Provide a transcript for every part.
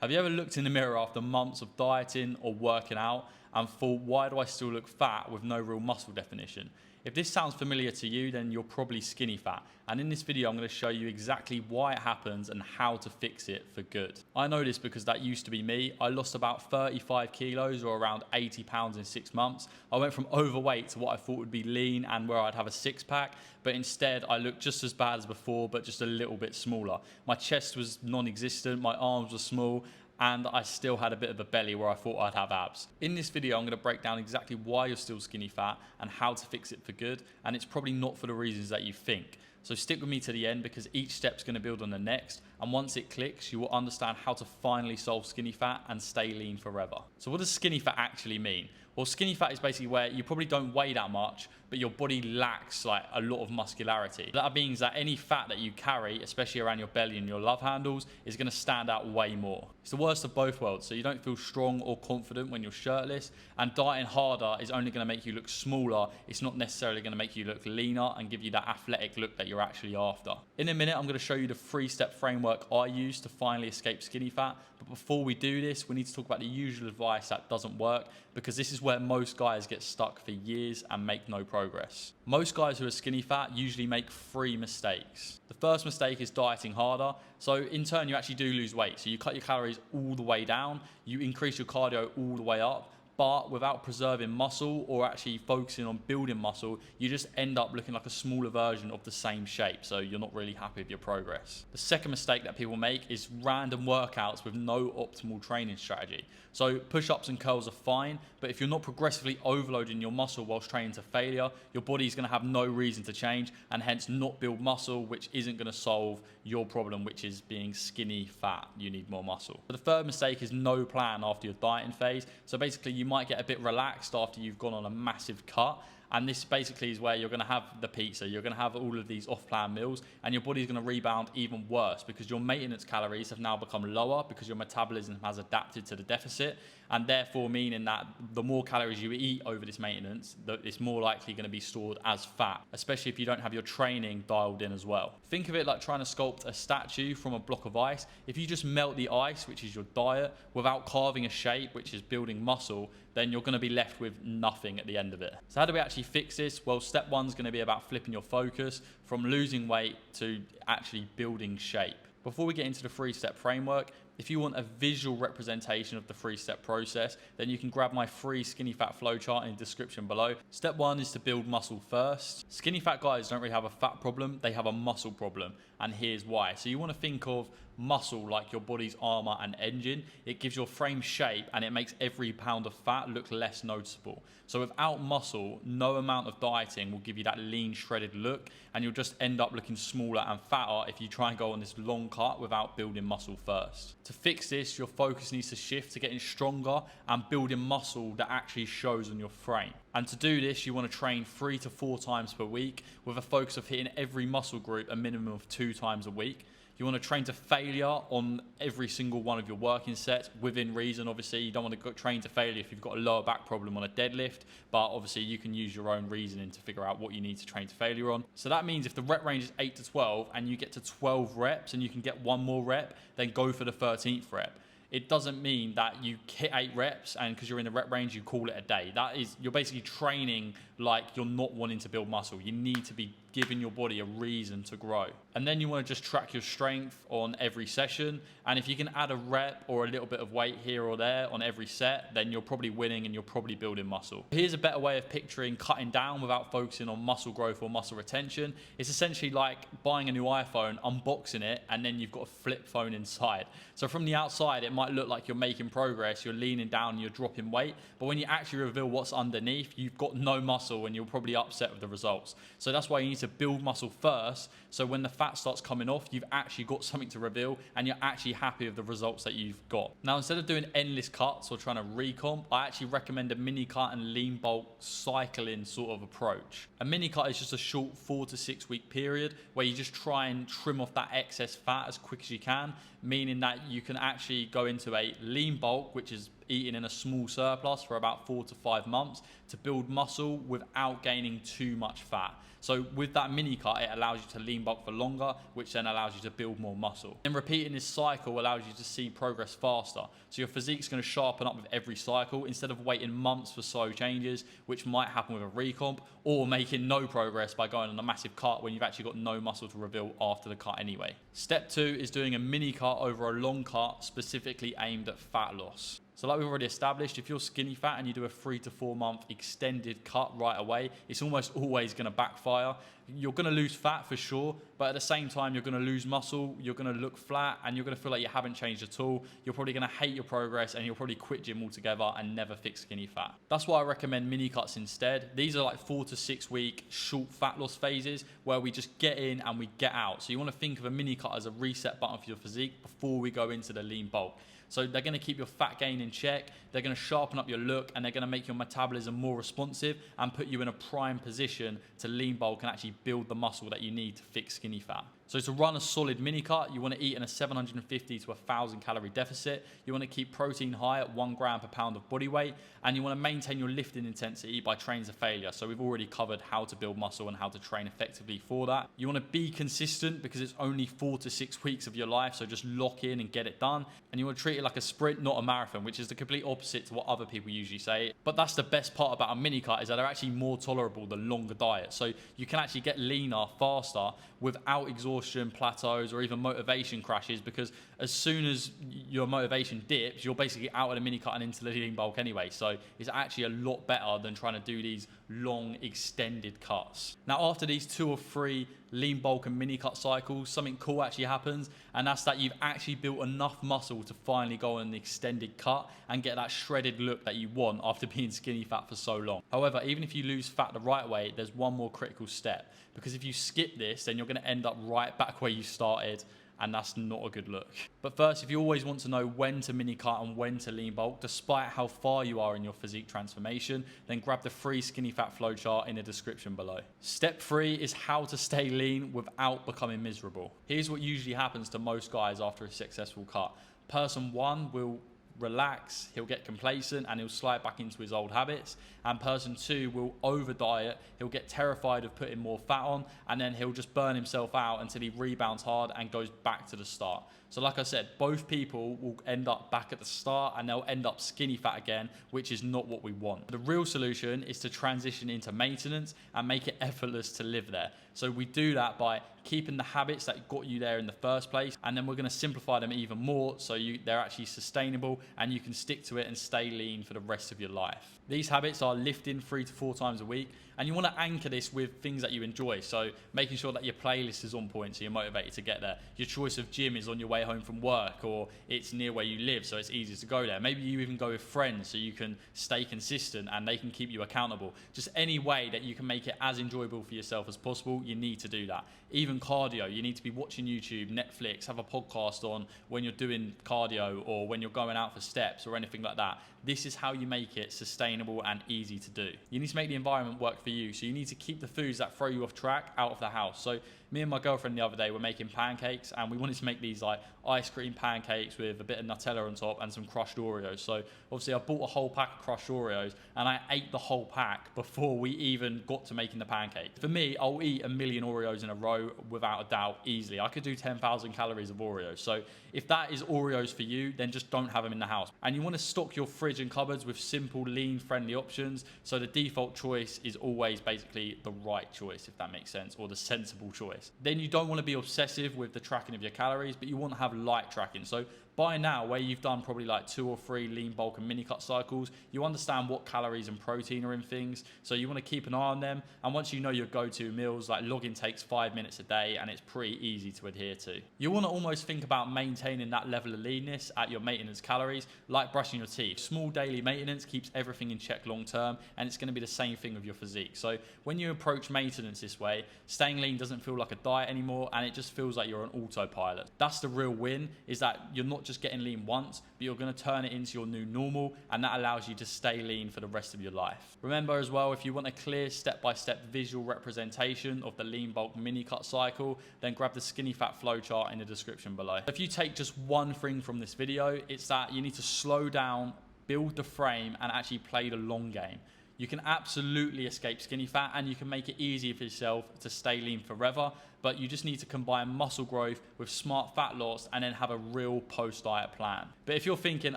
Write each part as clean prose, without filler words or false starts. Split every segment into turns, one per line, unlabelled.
Have you ever looked in the mirror after months of dieting or working out and thought, why do I still look fat with no real muscle definition? If this sounds familiar to you, then you're probably skinny fat. And in this video, I'm going to show you exactly why it happens and how to fix it for good. I know this because that used to be me. I lost about 35 kilos or around 80 pounds in 6 months. I went from overweight to what I thought would be lean and where I'd have a six pack, but instead I looked just as bad as before, but just a little bit smaller. My chest was non-existent, my arms were small, and I still had a bit of a belly where I thought I'd have abs. In this video, I'm going to break down exactly why you're still skinny fat and how to fix it for good, and it's probably not for the reasons that you think. So stick with me to the end because each step's going to build on the next, and once it clicks, you will understand how to finally solve skinny fat and stay lean forever. So what does skinny fat actually mean? Well, skinny fat is basically where you probably don't weigh that much, but your body lacks like a lot of muscularity. That means that any fat that you carry, especially around your belly and your love handles, is going to stand out way more. It's the worst of both worlds, so you don't feel strong or confident when you're shirtless, and dieting harder is only going to make you look smaller. It's not necessarily going to make you look leaner and give you that athletic look that you're actually after. In a minute, I'm going to show you the 3-step framework I use to finally escape skinny fat, but before we do this, we need to talk about the usual advice that doesn't work, because this is where most guys get stuck for years and make no progress. Most guys who are skinny fat usually make 3 mistakes. The first mistake is dieting harder. So in turn, you actually do lose weight. So you cut your calories all the way down, you increase your cardio all the way up, but without preserving muscle or actually focusing on building muscle, you just end up looking like a smaller version of the same shape. So you're not really happy with your progress. The second mistake that people make is random workouts with no optimal training strategy. So push-ups and curls are fine, but if you're not progressively overloading your muscle whilst training to failure, your body is going to have no reason to change and hence not build muscle, which isn't going to solve your problem, which is being skinny fat. You need more muscle. But the third mistake is no plan after your dieting phase. So basically you might get a bit relaxed after you've gone on a massive cut, and this basically is where you're going to have the pizza, you're going to have all of these off-plan meals, and your body's going to rebound even worse because your maintenance calories have now become lower because your metabolism has adapted to the deficit, and therefore meaning that the more calories you eat over this maintenance, it's more likely going to be stored as fat, especially if you don't have your training dialed in as well. Think of it like trying to sculpt a statue from a block of ice. If you just melt the ice, which is your diet, without carving a shape, which is building muscle, then you're going to be left with nothing at the end of it. So how do we actually fix this? Well, step 1 is going to be about flipping your focus from losing weight to actually building shape. Before we get into the 3-step framework, if you want a visual representation of the 3-step process, then you can grab my free skinny fat flowchart in the description below. Step 1 is to build muscle first. Skinny fat guys don't really have a fat problem, they have a muscle problem, and here's why. So you want to think of muscle like your body's armor and engine. It gives your frame shape and it makes every pound of fat look less noticeable. So without muscle, no amount of dieting will give you that lean, shredded look, and you'll just end up looking smaller and fatter if you try and go on this long cut without building muscle first. To fix this, your focus needs to shift to getting stronger and building muscle that actually shows on your frame. And to do this, you want to train 3 to 4 times per week with a focus of hitting every muscle group a minimum of 2 times a week. You want to train to failure on every single one of your working sets within reason. Obviously, you don't want to go train to failure if you've got a lower back problem on a deadlift, but obviously you can use your own reasoning to figure out what you need to train to failure on. So that means if the rep range is 8 to 12 and you get to 12 reps and you can get 1 more rep, then go for the 13th rep. It doesn't mean that you hit 8 reps and because you're in the rep range, you call it a day. That is, you're basically training like you're not wanting to build muscle. You need to be giving your body a reason to grow. And then you want to just track your strength on every session. And if you can add a rep or a little bit of weight here or there on every set, then you're probably winning and you're probably building muscle. Here's a better way of picturing cutting down without focusing on muscle growth or muscle retention. It's essentially like buying a new iPhone, unboxing it, and then you've got a flip phone inside. So from the outside, it might look like you're making progress, you're leaning down, you're dropping weight, but when you actually reveal what's underneath, you've got no muscle and you're probably upset with the results. So that's why you need to build muscle first, so when the fat starts coming off, you've actually got something to reveal and you're actually happy with the results that you've got. Now, instead of doing endless cuts or trying to recomp, I actually recommend a mini cut and lean bulk cycling sort of approach. A mini cut is just a short 4 to 6 week period where you just try and trim off that excess fat as quick as you can, meaning that you can actually go into a lean bulk, which is eating in a small surplus for about 4 to 5 months to build muscle without gaining too much fat. So with that mini cut, it allows you to lean bulk for longer, which then allows you to build more muscle. And repeating this cycle allows you to see progress faster. So your physique's going to sharpen up with every cycle instead of waiting months for slow changes, which might happen with a recomp, or making no progress by going on a massive cut when you've actually got no muscle to rebuild after the cut anyway. Step 2 is doing a mini cut over a long cut specifically aimed at fat loss. So like we've already established, if you're skinny fat and you do a 3 to 4 month extended cut right away, it's almost always going to backfire. You're going to lose fat for sure, but at the same time, you're going to lose muscle, you're going to look flat, and you're going to feel like you haven't changed at all. You're probably going to hate your progress, and you'll probably quit gym altogether and never fix skinny fat. That's why I recommend mini cuts instead. These are like 4 to 6 week short fat loss phases where we just get in and we get out. So you want to think of a mini cut as a reset button for your physique before we go into the lean bulk. So they're going to keep your fat gain in check, they're going to sharpen up your look, and they're going to make your metabolism more responsive and put you in a prime position to lean bulk and actually build the muscle that you need to fix skinny fat. So to run a solid mini cut, you want to eat in a 750 to 1,000 calorie deficit. You want to keep protein high at 1 gram per pound of body weight, and you want to maintain your lifting intensity by trains of failure. So we've already covered how to build muscle and how to train effectively for that. You want to be consistent because it's only 4 to 6 weeks of your life, so just lock in and get it done. And you want to treat it like a sprint, not a marathon, which is the complete opposite to what other people usually say. But that's the best part about a mini cut, is that they're actually more tolerable than longer diets. So you can actually get leaner faster without exhaustion, plateaus, or even motivation crashes, because as soon as your motivation dips, you're basically out of the mini cut and into the lean bulk anyway. So it's actually a lot better than trying to do these long extended cuts. Now after these 2 or 3 lean bulk and mini cut cycles, something cool actually happens, and that's that you've actually built enough muscle to finally go on an extended cut and get that shredded look that you want after being skinny fat for so long. However, even if you lose fat the right way, there's one more critical step, because if you skip this, then you're going to end up right back where you started, and that's not a good look. But first, if you always want to know when to mini cut and when to lean bulk, despite how far you are in your physique transformation, then grab the free skinny fat flowchart in the description below. Step 3 is how to stay lean without becoming miserable. Here's what usually happens to most guys after a successful cut. Person 1 will relax, he'll get complacent, and he'll slide back into his old habits. And person 2 will over diet, he'll get terrified of putting more fat on, and then he'll just burn himself out until he rebounds hard and goes back to the start. So like I said, both people will end up back at the start and they'll end up skinny fat again, which is not what we want. The real solution is to transition into maintenance and make it effortless to live there. So we do that by keeping the habits that got you there in the first place, and then we're going to simplify them even more so they're actually sustainable and you can stick to it and stay lean for the rest of your life. These habits are lifting 3 to 4 times a week, and you want to anchor this with things that you enjoy. So making sure that your playlist is on point so you're motivated to get there. Your choice of gym is on your way home from work, or it's near where you live so it's easy to go there. Maybe you even go with friends so you can stay consistent and they can keep you accountable. Just any way that you can make it as enjoyable for yourself as possible, you need to do that. Even cardio, you need to be watching YouTube, Netflix, have a podcast on when you're doing cardio or when you're going out for steps or anything like that. This is how you make it sustainable and easy to do. You need to make the environment work for you, so you need to keep the foods that throw you off track out of the house. So me and my girlfriend the other day were making pancakes, and we wanted to make these like ice cream pancakes with a bit of Nutella on top and some crushed Oreos. So obviously I bought a whole pack of crushed Oreos and I ate the whole pack before we even got to making the pancake. For me, I'll eat 1 million Oreos in a row without a doubt easily. I could do 10,000 calories of Oreos. So if that is Oreos for you, then just don't have them in the house. And you want to stock your fridge and cupboards with simple, lean, friendly options. So the default choice is always basically the right choice, if that makes sense, or the sensible choice. Then you don't want to be obsessive with the tracking of your calories, but you want to have light tracking. So by now, where you've done probably like 2 or 3 lean bulk and mini cut cycles, you understand what calories and protein are in things. So you want to keep an eye on them. And once you know your go-to meals, like logging takes 5 minutes a day and it's pretty easy to adhere to. You want to almost think about maintaining that level of leanness at your maintenance calories, like brushing your teeth. Small daily maintenance keeps everything in check long term, and it's going to be the same thing with your physique. So when you approach maintenance this way, staying lean doesn't feel like a diet anymore, and it just feels like you're on autopilot. That's the real win, is that you're not just getting lean once, but you're going to turn it into your new normal, and that allows you to stay lean for the rest of your life. Remember as well, if you want a clear step-by-step visual representation of the lean bulk mini cut cycle, then grab the skinny fat flowchart in the description below. If you take just one thing from this video, it's that you need to slow down, build the frame, and actually play the long game. You can absolutely escape skinny fat, and you can make it easier for yourself to stay lean forever, but you just need to combine muscle growth with smart fat loss and then have a real post-diet plan. But if you're thinking,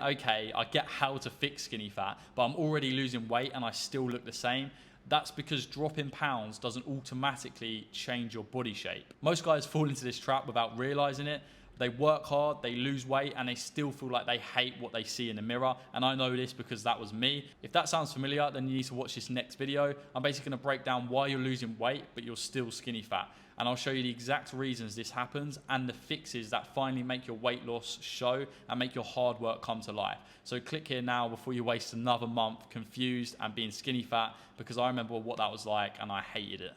okay, I get how to fix skinny fat, but I'm already losing weight and I still look the same, that's because dropping pounds doesn't automatically change your body shape. Most guys fall into this trap without realizing it. They work hard, they lose weight, and they still feel like they hate what they see in the mirror. And I know this because that was me. If that sounds familiar, then you need to watch this next video. I'm basically gonna break down why you're losing weight, but you're still skinny fat. And I'll show you the exact reasons this happens and the fixes that finally make your weight loss show and make your hard work come to life. So click here now before you waste another month confused and being skinny fat, because I remember what that was like and I hated it.